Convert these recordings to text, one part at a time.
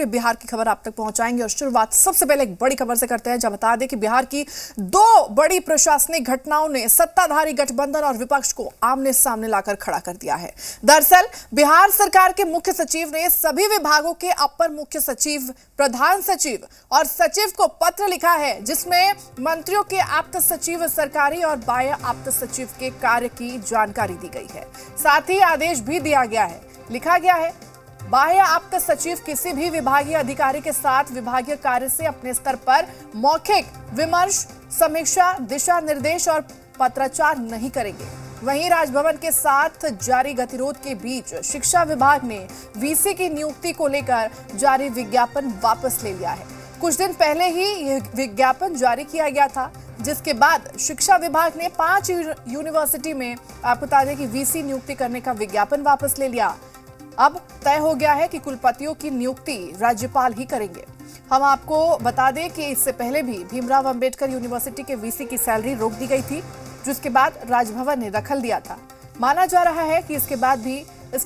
बिहार की खबर आप तक पहुंचाएंगे और शुरुआत सबसे पहले एक बड़ी खबर से करते हैं। जब बता दें कि बिहार की दो बड़ी प्रशासनिक घटनाओं ने सत्ताधारी गठबंधन और विपक्ष को आमने सामने लाकर खड़ा कर दिया है। दरअसल बिहार सरकार के मुख्य सचिव ने सभी विभागों के अपर मुख्य सचिव, प्रधान सचिव और सचिव को पत्र लिखा है, जिसमें मंत्रियों के आप्त सचिव, सरकारी और बाह्य आप्त सचिव के कार्य की जानकारी दी गई है। साथ ही आदेश भी दिया गया है। लिखा गया है, बाह्य आप्त सचिव किसी भी विभागीय अधिकारी के साथ विभागीय कार्य से अपने स्तर पर मौखिक विमर्श, समीक्षा, दिशा निर्देश और पत्राचार नहीं करेंगे। वहीं राजभवन के साथ जारी गतिरोध के बीच शिक्षा विभाग ने वीसी की नियुक्ति को लेकर जारी विज्ञापन वापस ले लिया है। कुछ दिन पहले ही यह विज्ञापन जारी किया गया था, जिसके बाद शिक्षा विभाग ने 5 यूनिवर्सिटी में आपको बता दें कि वीसी नियुक्ति करने का विज्ञापन वापस ले लिया। अब तय हो गया है कि कुलपतियों की नियुक्ति राज्यपाल ही करेंगे। हम आपको बता दें कि इससे पहले भी भीमराव अंबेडकर यूनिवर्सिटी के वीसी की सैलरी रोक दी गई थी, जिसके बाद राजभवन ने दखल दिया था। माना जा रहा है कि इसके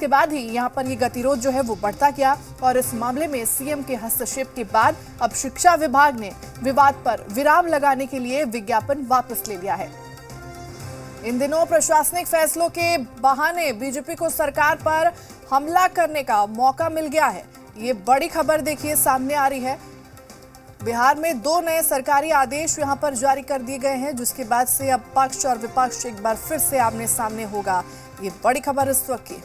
बाद ही यहां पर ये गतिरोध जो है वो बढ़ता गया और इस मामले में सीएम के हस्तक्षेप के बाद अब शिक्षा विभाग ने विवाद पर विराम लगाने के लिए विज्ञापन वापस ले लिया है। इन दिनों प्रशासनिक फैसलों के बहाने बीजेपी को सरकार पर हमला करने का मौका मिल गया है। ये बड़ी खबर देखिए सामने आ रही है। बिहार में 2 नए सरकारी आदेश यहां पर जारी कर दिए गए हैं, जिसके बाद से अब पक्ष और विपक्ष एक बार फिर से आमने सामने होगा। ये बड़ी खबर इस वक्त की।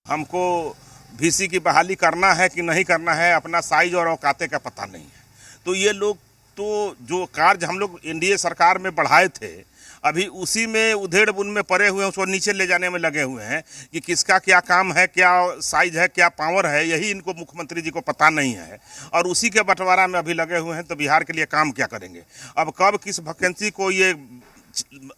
हमको वीसी की बहाली करना है कि नहीं करना है, अपना साइज और औकाते का पता नहीं है। तो ये लोग तो जो कार्य हम लोग एनडीए सरकार में बढ़ाए थे, अभी उसी में उधेड़ बुन में पड़े हुए हैं, उसको नीचे ले जाने में लगे हुए हैं कि किसका क्या काम है, क्या साइज है, क्या पावर है, यही इनको मुख्यमंत्री जी को पता नहीं है और उसी के बंटवारा में अभी लगे हुए हैं। तो बिहार के लिए काम क्या करेंगे? अब कब किस वैकेंसी को ये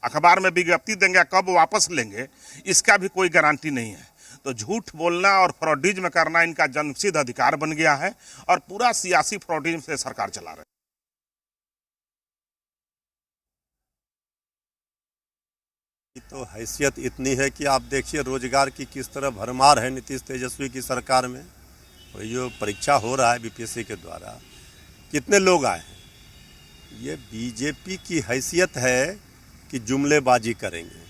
अखबार में विज्ञप्ति देंगे, कब वापस लेंगे, इसका भी कोई गारंटी नहीं है। तो झूठ बोलना और फ्रॉडिज्म करना इनका जन्मसिद्ध अधिकार बन गया है और पूरा सियासी फ्रॉडिज्म से सरकार चला रहे हैं। तो हैसियत इतनी है कि आप देखिए रोजगार की किस तरह भरमार है नीतीश तेजस्वी की सरकार में। और जो परीक्षा हो रहा है बीपीएससी के द्वारा, कितने लोग आए हैं? ये बीजेपी की हैसियत है कि जुमलेबाजी करेंगे।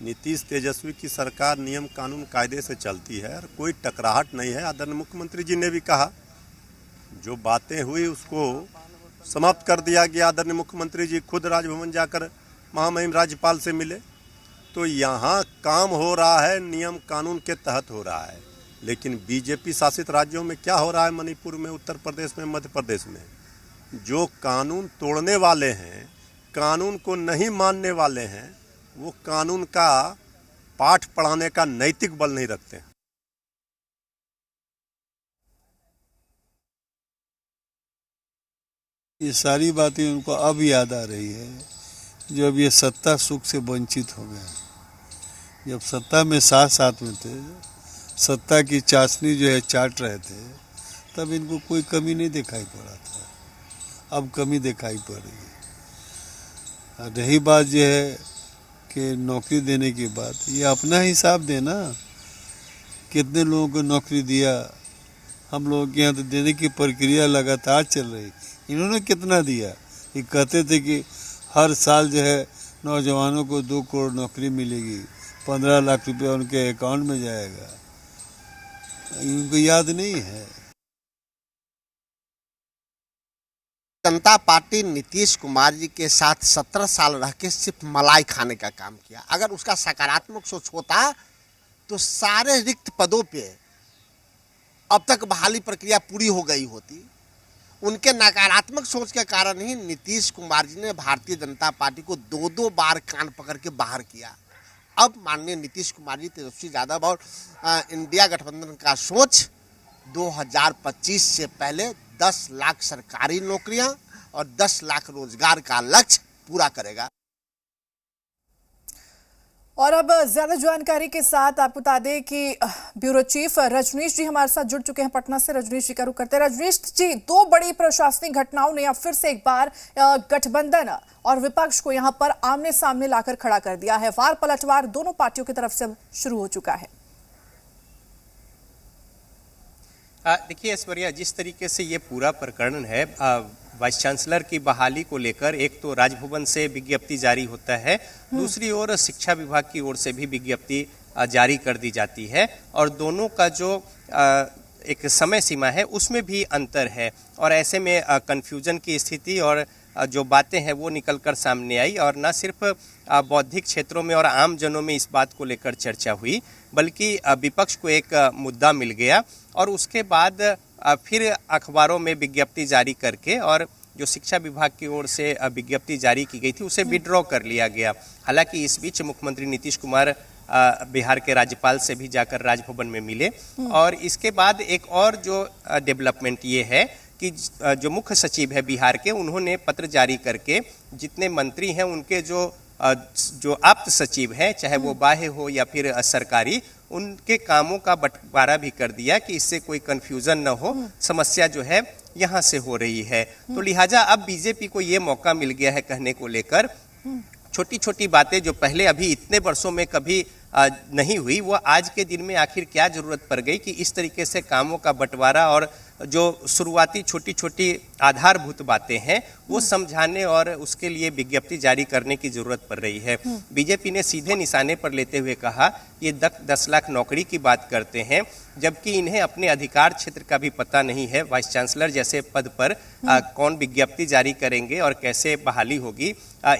नीतीश तेजस्वी की सरकार नियम कानून कायदे से चलती है और कोई टकराहट नहीं है। आदरणीय मुख्यमंत्री जी ने भी कहा, जो बातें हुई उसको समाप्त कर दिया गया। आदरणीय मुख्यमंत्री जी खुद राजभवन जाकर महामहिम राज्यपाल से मिले। तो यहाँ काम हो रहा है नियम कानून के तहत हो रहा है, लेकिन बीजेपी शासित राज्यों में क्या हो रहा है? मणिपुर में, उत्तर प्रदेश में, मध्य प्रदेश में जो कानून तोड़ने वाले हैं, कानून को नहीं मानने वाले हैं, वो कानून का पाठ पढ़ाने का नैतिक बल नहीं रखते हैं। ये सारी बातें उनको अब याद आ रही है, जब ये सत्ता सुख से वंचित हो गए। जब सत्ता में साथ में थे, सत्ता की चाशनी जो है चाट रहे थे, तब इनको कोई कमी नहीं दिखाई पड़ा था। अब कमी दिखाई पड़ रही है। रही बात यह है कि नौकरी देने की बात, ये अपना हिसाब देना, कितने लोगों को नौकरी दिया। हम लोगों के यहाँ तो देने की प्रक्रिया लगातार चल रही। इन्होंने कितना दिया? ये कहते थे कि हर साल जो है नौजवानों को 2 करोड़ नौकरी मिलेगी, 15 लाख रुपया उनके अकाउंट में जाएगा। इनको याद नहीं है। जनता पार्टी नीतीश कुमार जी के साथ 17 साल रह के सिर्फ मलाई खाने का काम किया। अगर उसका सकारात्मक सोच होता तो सारे रिक्त पदों पे अब तक बहाली प्रक्रिया पूरी हो गई होती। उनके नकारात्मक सोच के कारण ही नीतीश कुमार जी ने भारतीय जनता पार्टी को 2 बार कान पकड़ के बाहर किया। अब माननीय नीतीश कुमार जी, तेजस्वी यादव और इंडिया गठबंधन का सोच 2025 से पहले 10 लाख सरकारी नौकरियां और 10 लाख रोजगार का लक्ष्य पूरा करेगा। और अब ज्यादा जानकारी के साथ आपको बता दें कि ब्यूरो चीफ रजनीश जी हमारे साथ जुड़ चुके हैं पटना से। रजनीश जी का रुख करते हैं। रजनीश जी, 2 बड़ी प्रशासनिक घटनाओं ने अब फिर से एक बार गठबंधन और विपक्ष को यहां पर आमने सामने लाकर खड़ा कर दिया है। वार पलटवार दोनों पार्टियों की तरफ से शुरू हो चुका है। देखिए ऐश्वर्या, जिस तरीके से ये पूरा प्रकरण है, वाइस चांसलर की बहाली को लेकर एक तो राजभवन से विज्ञप्ति जारी होता है, दूसरी ओर शिक्षा विभाग की ओर से भी विज्ञप्ति जारी कर दी जाती है, और दोनों का जो एक समय सीमा है उसमें भी अंतर है, और ऐसे में कन्फ्यूजन की स्थिति और जो बातें हैं वो निकलकर सामने आई, और न सिर्फ बौद्धिक क्षेत्रों में और आम जनों में इस बात को लेकर चर्चा हुई, बल्कि विपक्ष को एक मुद्दा मिल गया, और उसके बाद फिर अखबारों में विज्ञप्ति जारी करके और जो शिक्षा विभाग की ओर से विज्ञप्ति जारी की गई थी उसे विड्रॉ कर लिया गया। हालांकि इस बीच मुख्यमंत्री नीतीश कुमार बिहार के राज्यपाल से भी जाकर राजभवन में मिले, और इसके बाद एक और जो डेवलपमेंट ये है कि जो मुख्य सचिव है बिहार के, उन्होंने पत्र जारी करके जितने मंत्री हैं उनके जो आप्त सचिव हैं, चाहे वो बाह्य हो या फिर सरकारी, उनके कामों का बंटवारा भी कर दिया कि इससे कोई कंफ्यूजन न हो, समस्या जो है यहाँ से हो रही है। तो लिहाजा अब बीजेपी को ये मौका मिल गया है कहने को लेकर, छोटी छोटी बातें जो पहले अभी इतने वर्षों में कभी नहीं हुई, वो आज के दिन में आखिर क्या जरूरत पड़ गई कि इस तरीके से कामों का बंटवारा और जो शुरुआती छोटी छोटी आधारभूत बातें हैं वो समझाने और उसके लिए विज्ञप्ति जारी करने की जरूरत पड़ रही है। बीजेपी ने सीधे निशाने पर लेते हुए कहा ये 10 लाख नौकरी की बात करते हैं, जबकि इन्हें अपने अधिकार क्षेत्र का भी पता नहीं है। वाइस चांसलर जैसे पद पर कौन विज्ञप्ति जारी करेंगे और कैसे बहाली होगी,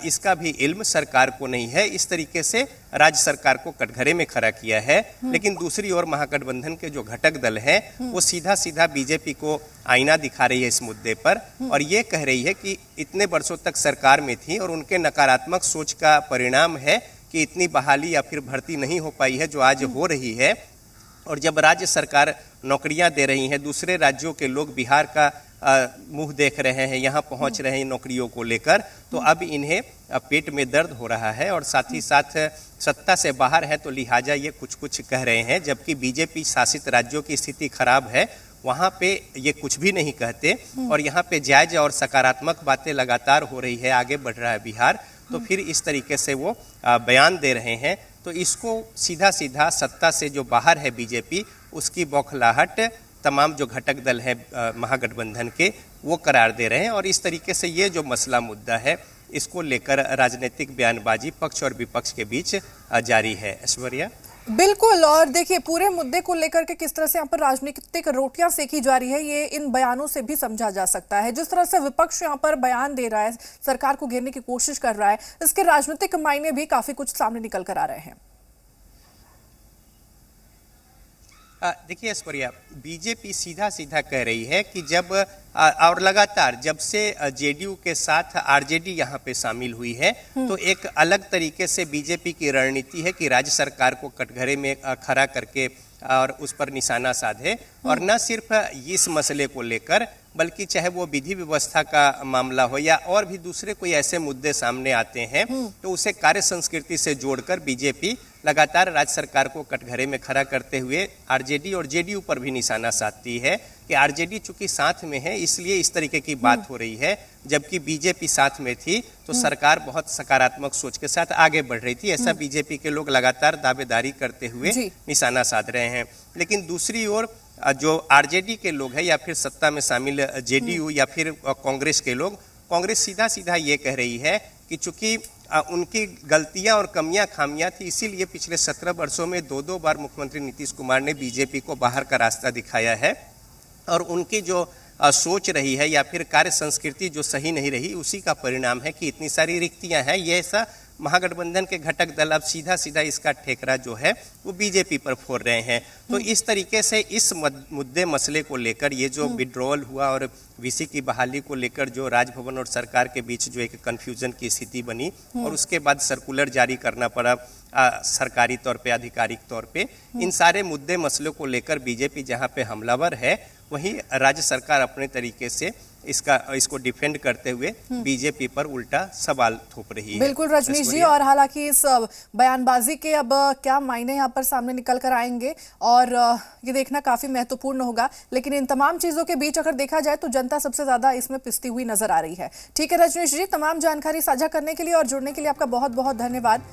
इसका भी इल्म सरकार को नहीं है। इस तरीके से राज्य सरकार को कटघरे में खड़ा किया है। लेकिन दूसरी ओर महागठबंधन के जो घटक दल हैं वो सीधा सीधा बीजेपी को आईना दिखा रही है इस मुद्दे पर, और ये कह रही है कि इतने वर्षों तक सरकार में थी और उनके नकारात्मक सोच का परिणाम है कि इतनी बहाली या फिर भर्ती नहीं हो पाई है जो आज हो रही है। और जब राज्य सरकार नौकरियां दे रही हैं, दूसरे राज्यों के लोग बिहार का मुंह देख रहे हैं, यहाँ पहुँच रहे हैं नौकरियों को लेकर, तो अब इन्हें पेट में दर्द हो रहा है और साथ ही साथ सत्ता से बाहर है, तो लिहाजा ये कुछ कह रहे हैं। जबकि बीजेपी शासित राज्यों की स्थिति खराब है, वहाँ पे ये कुछ भी नहीं कहते, और यहाँ पे जायज और सकारात्मक बातें लगातार हो रही है, आगे बढ़ रहा है बिहार, तो फिर इस तरीके से वो बयान दे रहे हैं। तो इसको सीधा सीधा सत्ता से जो बाहर है बीजेपी, उसकी बौखलाहट तमाम जो घटक दल हैं महागठबंधन के, वो करार दे रहे हैं, और इस तरीके से ये जो मसला मुद्दा है इसको लेकर राजनीतिक बयानबाजी पक्ष और विपक्ष के बीच जारी है। ऐश्वर्या, बिल्कुल, और देखिए पूरे मुद्दे को लेकर के किस तरह से यहाँ पर राजनीतिक रोटियां सेकी जा रही है, ये इन बयानों से भी समझा जा सकता है। जिस तरह से विपक्ष यहाँ पर बयान दे रहा है, सरकार को घेरने की कोशिश कर रहा है, इसके राजनीतिक मायने भी काफी कुछ सामने निकल कर आ रहे हैं। देखिए ऐश्वर्या, बीजेपी सीधा सीधा कह रही है कि जब और लगातार जब से जेडीयू के साथ आरजेडी यहाँ पे शामिल हुई है, तो एक अलग तरीके से बीजेपी की रणनीति है कि राज्य सरकार को कटघरे में खड़ा करके और उस पर निशाना साधे, और न सिर्फ इस मसले को लेकर, बल्कि चाहे वो विधि व्यवस्था का मामला हो या और भी दूसरे कोई ऐसे मुद्दे सामने आते हैं, तो उसे कार्य संस्कृति से जोड़कर बीजेपी लगातार राज्य सरकार को कटघरे में खड़ा करते हुए आरजेडी और जेडीयू पर भी निशाना साधती है कि आरजेडी चूंकि साथ में है इसलिए इस तरीके की बात हो रही है, जबकि बीजेपी साथ में थी तो सरकार बहुत सकारात्मक सोच के साथ आगे बढ़ रही थी। ऐसा बीजेपी के लोग लगातार दावेदारी करते हुए निशाना साध रहे हैं। लेकिन दूसरी ओर जो आरजेडी के लोग हैं या फिर सत्ता में शामिल जेडीयू या फिर कांग्रेस के लोग, कांग्रेस सीधा सीधा ये कह रही है कि चूंकि उनकी गलतियां और कमियां खामियां थी, इसीलिए पिछले 17 वर्षों में 2 बार मुख्यमंत्री नीतीश कुमार ने बीजेपी को बाहर का रास्ता दिखाया है, और उनकी जो सोच रही है या फिर कार्य संस्कृति जो सही नहीं रही, उसी का परिणाम है कि इतनी सारी रिक्तियां हैं। ये ऐसा महागठबंधन के घटक दल अब सीधा सीधा इसका ठेकरा जो है वो बीजेपी पर फोड़ रहे हैं। तो इस तरीके से इस मुद्दे मसले को लेकर ये जो विड्रॉल हुआ और वीसी की बहाली को लेकर जो राजभवन और सरकार के बीच जो एक कन्फ्यूजन की स्थिति बनी, और उसके बाद सर्कुलर जारी करना पड़ा सरकारी तौर पे, आधिकारिक तौर पे, इन सारे मुद्दे मसलों को लेकर बीजेपी जहाँ पे हमलावर है, वहीं राज्य सरकार अपने तरीके से इसको डिफेंड करते हुए बीजेपी पर उल्टा सवाल थोप रही है। बिल्कुल रजनीश जी, और हालांकि इस बयानबाजी के अब क्या मायने यहाँ पर सामने निकल कर आएंगे और ये देखना काफी महत्वपूर्ण होगा। लेकिन इन तमाम चीजों के बीच अगर देखा जाए तो जनता सबसे ज्यादा इसमें पिसती हुई नजर आ रही है। ठीक है रजनीश जी, तमाम जानकारी साझा करने के लिए और जुड़ने के लिए आपका बहुत बहुत धन्यवाद।